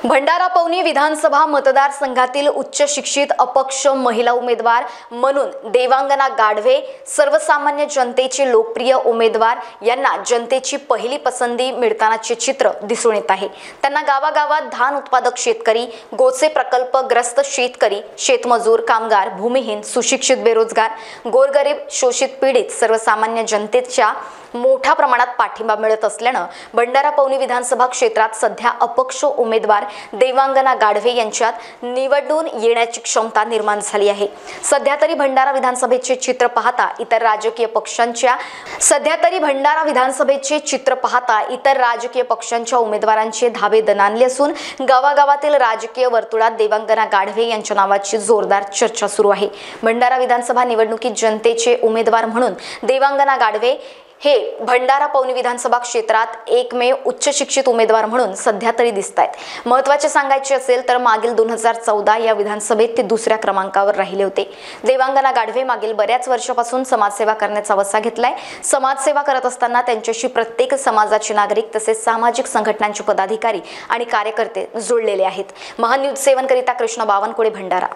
भंडारा पवनी विधानसभा मतदारसंघातील उच्च शिक्षित अपक्ष महिला उमेदवार म्हणून देवांगना गाढवे सर्वसामान्य जनतेचे लोकप्रिय उमेदवार यांना जनतेची पहिली पसंती मिळतानाचे चित्र दिसून येत आहे। त्यांना गावागावात धान उत्पादक शेतकरी, गोसे प्रकल्पग्रस्त शेतकरी, शेतमजूर, कामगार, भूमिहीन, सुशिक्षित बेरोजगार, गोरगरीब, शोषित पीडित सर्वसामान्य जनतेच्या मोठ्या प्रमाणात पाठिंबा मिळत असल्याने भंडारा पवनी विधानसभा क्षेत्रात सध्या अपक्ष उमेदवार देवांगना गाढवे यांच्यात निवडून येण्याची क्षमता निर्माण झाली आहे। सध्या तरी भंडारा विधानसभेचे चित्र पाहता इतर राजकीय पक्षांच्या उमेदवारांचे धाबे दणाणले असून गावागावातील राजकीय वर्तुळात देवांगना गाढवे यांच्या नावाची जोरदार चर्चा सुरू आहे। भंडारा विधानसभा निवडणुकीत जनतेचे उमेदवार म्हणून देवांगना गाढवे हे भंडारा पवनी विधानसभा क्षेत्रात एकमेव उच्च शिक्षित उमेदवार म्हणून सध्या तरी दिसतायत। महत्त्वाचे सांगायचे असेल तर मागील 2014 या विधानसभेत ते दुसऱ्या क्रमांकावर राहिले होते। देवांगना गाढवे मागील बऱ्याच वर्षापासून समाजसेवा करण्याचा वसा घेतलाय। समाजसेवा करत असताना त्यांच्याशी प्रत्येक समाजाचे नागरिक तसेच सामाजिक संघटनांचे पदाधिकारी आणि कार्यकर्ते जुळलेले आहेत। महान न्यूज 7 करिता कृष्ण बावनकुळे, भंडारा।